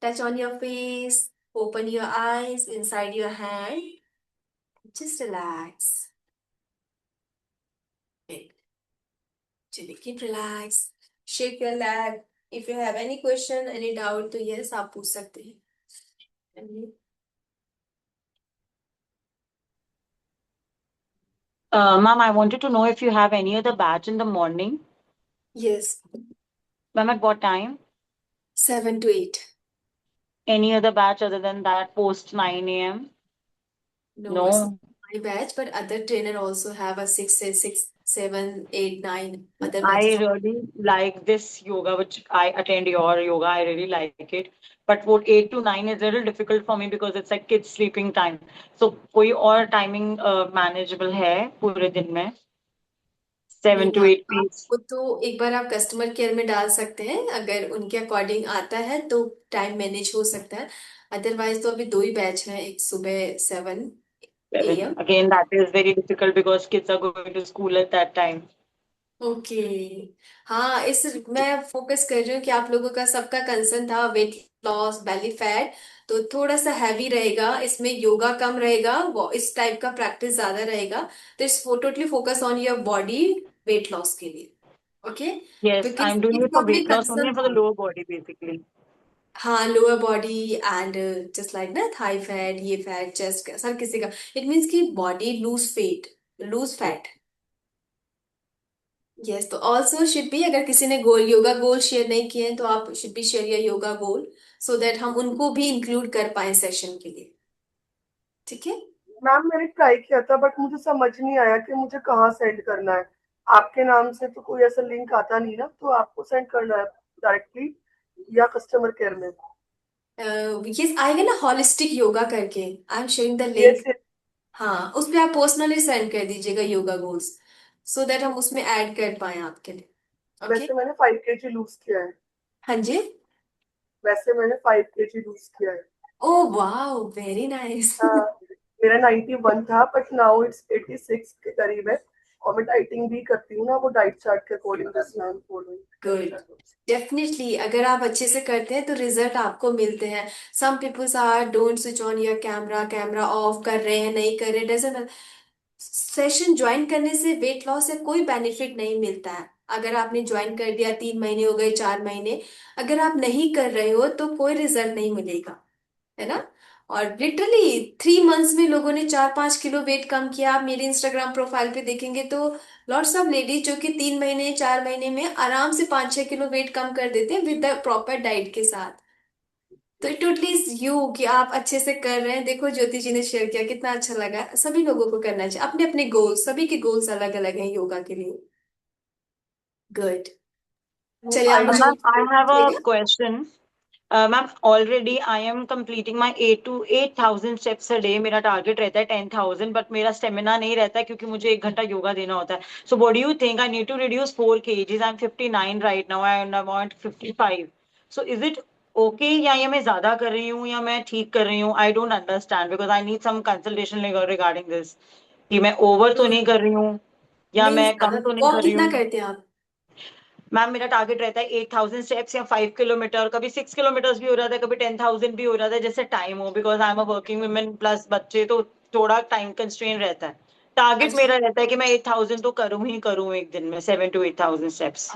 Touch on your face. Open your eyes inside your hand. Just relax. Good. Chili, keep relax. Shake your leg. If you have any question, any doubt, तो yes आप पूछ सकते हैं. Ma'am, I wanted to know if you have any other batch in the morning. Yes, Ma'am, at what time? 7 to 8. Any other batch other than that post 9 a.m.? No, it's No. my batch, but other trainer also have a 6, 7, 8, 9 other I batches. really like this yoga, which I attend your yoga. I really like it. But what 8 to 9 is a little difficult for me because it's like kids sleeping time. So कोई और timing manageable है पूरे दिन में? नहीं 7 to ma'am, 8 please. आपको तो एक बार आप कस्टमर केयर में डाल सकते हैं, अगर उनके अकॉर्डिंग आता है तो टाइम मैनेज हो सकता है। अदरवाइज तो अभी 2 ही बैच हैं, एक सुबह 7 AM। 7. Again, that is very difficult because kids are going to school at that time. Okay. हाँ, इस मैं फोकस कर रही हूँ कि आप लोगों का सबका कंसर्न था वेट लॉस, बेली फैट, तो थोड़ा सा हैवी रहेगा, इसमें योगा कम रहेगा, वो इस टाइप का प्रैक्टिस ज्यादा रहेगा। तो it's totally focus on your body weight loss के लिए। ओके। Yes, क्योंकि I'm doing it इसका for भी weight loss only concern and for the था। lower body basically. हाँ, lower body and just like ना थाई फैट, ये fat, chest, हर किसी का। इट मीन्स कि बॉडी लूज फैट। यस, तो ऑल्सो शुड बी, अगर किसी ने गोल योगा गोल शेयर नहीं किए हैं तो आप should be share your yoga goal, so that हम उनको भी इंक्लूड कर पाए सेशन के लिए। ठीक है। मैम मैंने ट्राई किया था बट मुझे समझ नहीं आया कि मुझे कहाँ सेंड करना है। आपके नाम से तो कोई ऐसा लिंक आता नहीं ना, तो आपको सेंड करना है डायरेक्टली या कस्टमर केयर में? यस, आएगा ना हॉलिस्टिक योगा करके, I am sharing the link. Yes. हाँ, उस पे आप पर्सनली सेंड कर दीजिएगा योगा गोल्स, सो दैट हम उसमें ऐड कर पाए आपके लिए। ओके। वैसे मैंने 5 kg लूज किया है। हाँ जी। वैसे मैंने 5 kg लूज किया है। ओ वाह, वेरी नाइस। हाँ, मेरा 91 था बट नाउ इट्स 86 के करीब है। और मैं डाइटिंग भी करती हूँ ना, वो डाइट चार्ट के according just I am good. Following. Definitely अगर आप अच्छे से करते हैं तो रिजल्ट आपको मिलते हैं। Some peoples are don't switch on your camera, camera off कर रहे हैं, नहीं कर रहे, डजंट। सेशन ज्वाइन करने से वेट लॉस से कोई बेनिफिट नहीं मिलता है। अगर आपने ज्वाइन कर दिया, 3 महीने हो गए, 4 महीने, अगर आप नहीं कर रहे हो तो कोई रिजल्ट नहीं मिलेगा, है ना। और लिटरली 3 मंथ्स में लोगों ने 4-5 किलो वेट कम किया। आप मेरे इंस्टाग्राम प्रोफाइल पे देखेंगे तो लॉट्स ऑफ लेडीज जो कि 3 महीने, 4 महीने में आराम से 5-6 किलो वेट कम कर देते हैं विद द प्रॉपर डाइट के साथ। तो इट टोटली इज यू कि आप अच्छे से कर रहे हैं। देखो ज्योति जी ने शेयर किया, कितना अच्छा लगा। सभी लोगों को करना चाहिए, अपने अपने गोल्स, सभी के गोल्स अलग अलग हैं योगा के लिए। गुड। चलिए आप आई मुझे Ma'am, I have a पूछिएगा। question. Ma'am, already I am completing my 8,000 steps a day. मेरा टारगेट रहता है 10,000, बट मेरा स्टेमिना नहीं रहता है क्योंकि मुझे 1 घंटा योगा देना होता है. So what do you think? I need to reduce 4 kgs. I'm 59 right now and I want 55. So is it okay या ये मैं ज्यादा कर रही हूँ या मैं ठीक कर रही हूँ? I don't understand because I need some consultation regarding this. कि मैं ओवर तो नहीं कर रही हूँ या नहीं, मैं ज्यादा कम तो नहीं वॉक कर रही कितना हूँ. करते हैं आप? मैम मेरा टारगेट रहता है 8,000 स्टेप्स या 5 किलोमीटर, कभी 6 किलोमीटर भी हो जाता है, कभी 10,000 भी हो जाता है, जैसे टाइम हो, because I am a working women plus बच्चे, तो थोड़ा टाइम कंस्ट्रेन रहता है. टारगेट अच्छा। मेरा रहता है कि मैं 8,000 तो करूँ ही करूँ एक दिन में, 7 to 8,000 स्टेप्स.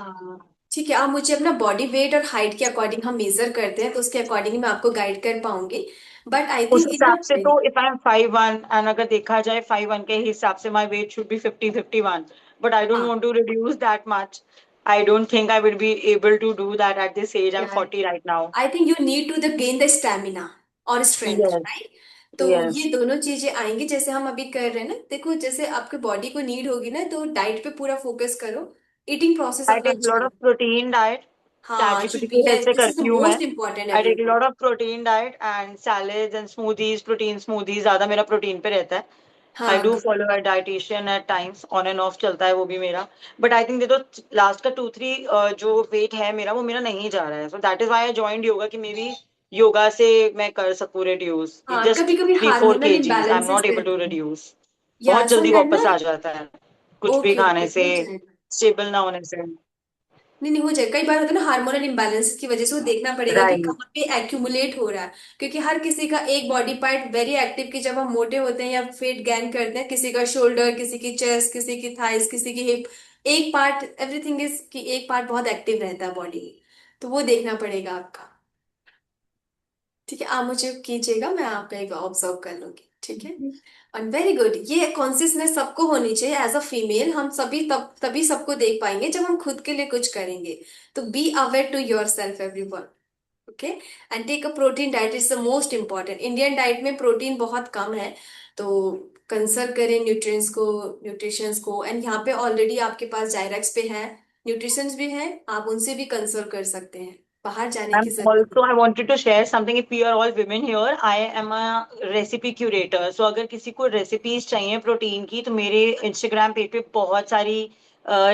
ठीक है, आप मुझे अपना बॉडी वेट और हाइट के अकॉर्डिंग हम मेजर करते हैं, तो उसके अकॉर्डिंग मैं आपको गाइड कर पाऊंगी। बट आई उस थिंक हिसाब से इन तो इफ आई एम 5'1" एंड अगर देखा जाए 5'1" के हिसाब से my weight should be 50-51, but I don't हाँ, want to reduce that much. I don't think I will be able to do that at this age. I'm 40 right now. I think you need to the gain the stamina और strength, Yes, right? तो ये yes. दोनों चीजें आएंगी जैसे हम अभी कर रहे हैं ना। देखो, जैसे आपके बॉडी को नीड होगी ना, तो डाइट पे पूरा फोकस करो, ईटिंग प्रोसेस I अपना take a अच्छा lot of रखो। protein diet. हाँ, ChatGPT शुड की बी हेल्प हेल्थ, से दिस इज द करती हूँ मैं. Most important I take a everyone. lot of protein diet and salads and smoothies, protein smoothies. ज्यादा मेरा प्रोटीन पे रहता है. I हाँ, do follow a dietitian at times, on and off चलता है वो भी मेरा. But I think ये तो लास्ट का 2-3 जो वेट है मेरा वो मेरा नहीं जा रहा है. So that is why I joined yoga कि मे बी योगा से मैं कर सकूँ reduce. हाँ, Just कभी कभी 3-4 hormonal kgs. I'm imbalances not able to रहते हैं। reduce. या बहुत सम जल्दी टाइम ना। वापस आ जाता है कुछ भी ओके ओके, खाने से, हो जाएगा। स्टेबल ना होने से. नहीं नहीं, हो जाए, कई बार होता है ना हार्मोनल इम्बैलेंस की वजह से, वो देखना पड़ेगा कि राइट. कहाँ पे एक्यूमुलेट हो रहा है। क्योंकि हर किसी का एक बॉडी पार्ट वेरी एक्टिव, कि जब हम मोटे होते हैं या वेट गेन करते हैं, किसी का शोल्डर, किसी की चेस्ट, किसी की थाइस, किसी की हिप, एक पार्ट, एवरीथिंग इज कि एक पार्ट बहुत एक्टिव रहता है बॉडी में। तो वो देखना पड़ेगा आपका। ठीक है, आप मुझे कीजिएगा, मैं आप पे ऑब्जर्व कर लूंगी, ठीक है? एंड वेरी गुड, ये कॉन्सियसनेस सबको होनी चाहिए एज अ फीमेल। हम सभी तभी सबको देख पाएंगे जब हम खुद के लिए कुछ करेंगे। तो be aware to your self everyone, okay? And take a protein diet, is the most important. Indian diet में प्रोटीन बहुत कम है, तो कंसर्व करें न्यूट्रिशंस को। एंड यहाँ पे ऑलरेडी आपके पास जायरेक्स पे है, न्यूट्रिशंस भी है, आप उनसे भी कंसर्व कर सकते हैं, बाहर जाने की And जरूरत नहीं। also, I wanted to share something. If we are all women here, I am a recipe curator. So अगर किसी को recipes चाहिए प्रोटीन की, तो मेरे Instagram पेज पे बहुत सारी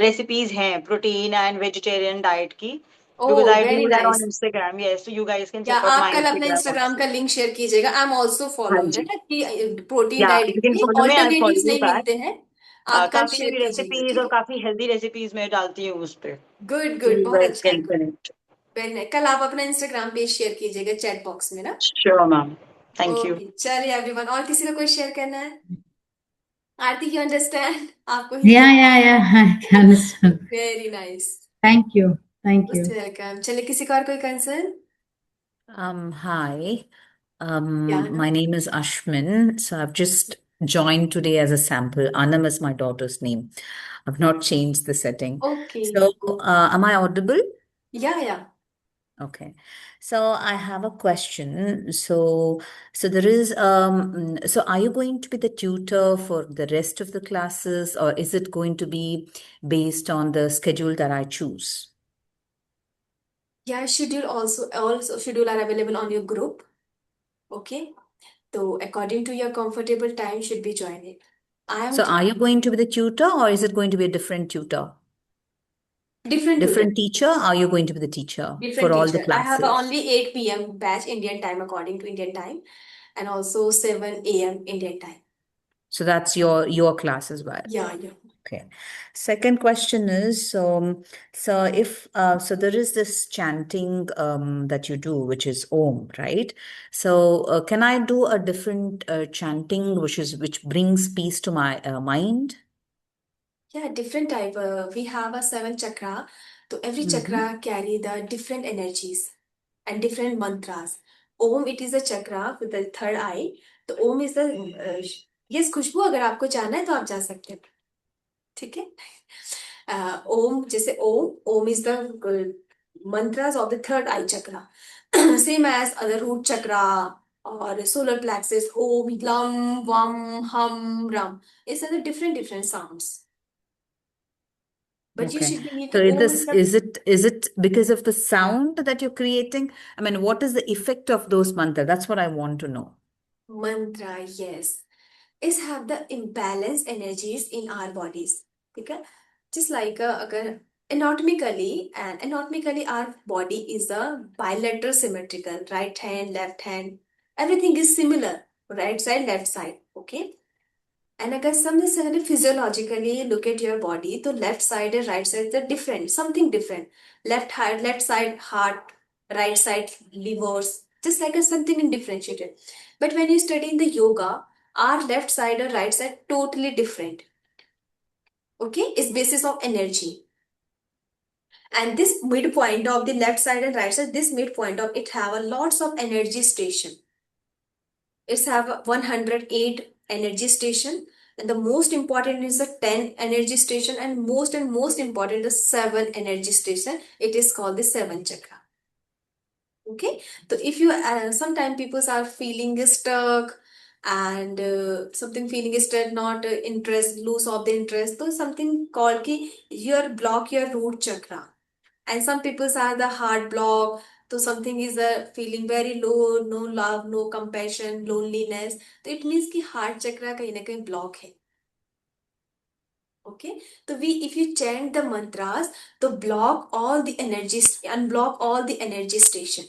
recipes हैं प्रोटीन and vegetarian diet की. Because oh, I very do that on nice. Instagram. Yes, so you guys can या check out आप my कल अपना Instagram इंस्टाग्राम also. का लिंक शेयर कीजिएगा, आई एम ऑल्सो हाँ फॉलोइंग, है जी. ना? कि protein Yeah, diet you can के follow me. I'll follow alternatives you नहीं back. मिलते हैं। आप कल काफी शेयर मेरी कीजिएगा, recipes ठीक और है? काफी healthy recipes मैं डालती हूँ उस पे. गुड So गुड, you बहुत guys अच्छा है। can connect. वेरी नाइस, कल आप अपना इंस्टाग्राम पेज शेयर कीजिएगा चैट बॉक्स में ना। Sure, ma'am. Thank you. Okay, चलिए एवरीवन, और किसी को कोई शेयर करना है? आरती, यू अंडरस्टैंड? आपको Hindi? Yeah, I can understand. Very nice, Thank you. Thank most you. Welcome. चलिए, किसी का और कोई कंसर्न? Hi. या My name is Ashmin. So I've just joined today as a sample. Anam is my daughter's name. I've not changed the setting. Okay, So, am I audible? या Okay. So I have a question. So there is so are you going to be the tutor for the rest of the classes, or is it going to be based on the schedule that I choose? या schedule also schedule are available on your group, okay? So according to your comfortable time should be joining. I am So are you going to be the tutor, or is it going to be a different tutor? different tutor, Different teacher? Are you going to be the teacher different for all the teacher. I have classes? only 8 p.m. batch Indian time according to Indian time, and also 7 a.m. Indian time. So that's your class as well. Yeah. Okay. Second question is, so if so there is this chanting that you do, which is Om, right? So can I do a different chanting, which brings peace to my mind? Yeah, different type. We have a seven chakra. So every Mm-hmm. chakra carry the different energies and different mantras. Om, it is a chakra with the third eye. तो ओम is the, yes खुशबू, अगर आपको जाना है तो आप जा सकते हैं, ठीक है? ओम, जैसे Om is the mantras of the third eye chakra, same as other root chakra or solar plexus. Om, lam, vam, hum, ram. It's other different sounds. But you Okay. should be So meeting Om is the is it because of the sound that you're creating? I mean, what is the effect of those mantra? That's what I want to know. mantra, yes. Is have the imbalanced energies in our bodies. Okay? Just like agar anatomically our body is a bilateral symmetrical, right hand, left hand, everything is similar, right side, left side, okay? And agar some physiologically look at your body, so left side and right side are different, something different. Left side heart, right side livers, just like a something indifferentiated. But when you study in the yoga, our left side or right side totally different. Okay, it's basis of energy. And this midpoint of the left side and right side, this midpoint of it have a lots of energy station. It's have a 108 energy station, and the most important is the 10 energy station, and most important the 7 energy station. It is called the 7 chakra. Okay, so if you sometimes people are feeling stuck and something feeling stuck, not interest, lose of the interest, so something called ki your block your root chakra. And some people are the heart block, so something is feeling very low, no love, no compassion, loneliness, तो it means कि heart chakra कहीं ना कहीं block है. Okay, so we if you chant the mantras, तो block all the energies, unblock all the energy station.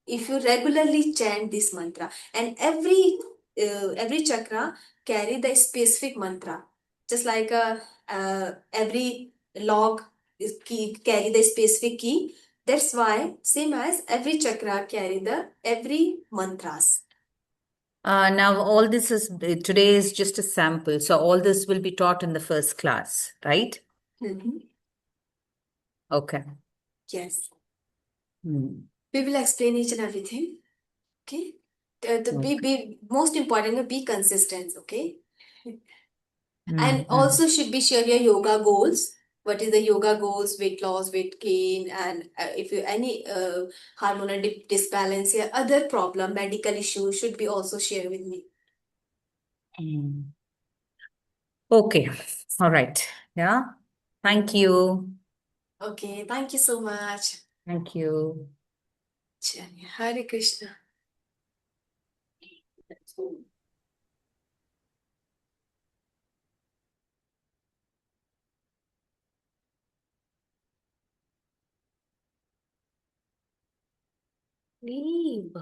If you regularly chant this mantra, and every chakra carry the specific mantra, just like every log is key carry the specific key. That's why same as every chakra carry the every mantras. Now, all this is today is just a sample. So, all this will be taught in the first class, right? Mhm. Okay. Yes, Hmm. we will explain each and everything. Okay, the Okay. be most important, be consistent. Okay. And Mm-hmm. also should be share your yoga goals. What is the yoga goals? Weight loss, weight gain, and if you any hormonal disbalance or other problem, medical issue should be also share with me. Mm. Okay. All right. Yeah. Thank you. Okay, thank you so much. Thank you. Chaliye, Hare Krishna. Leave.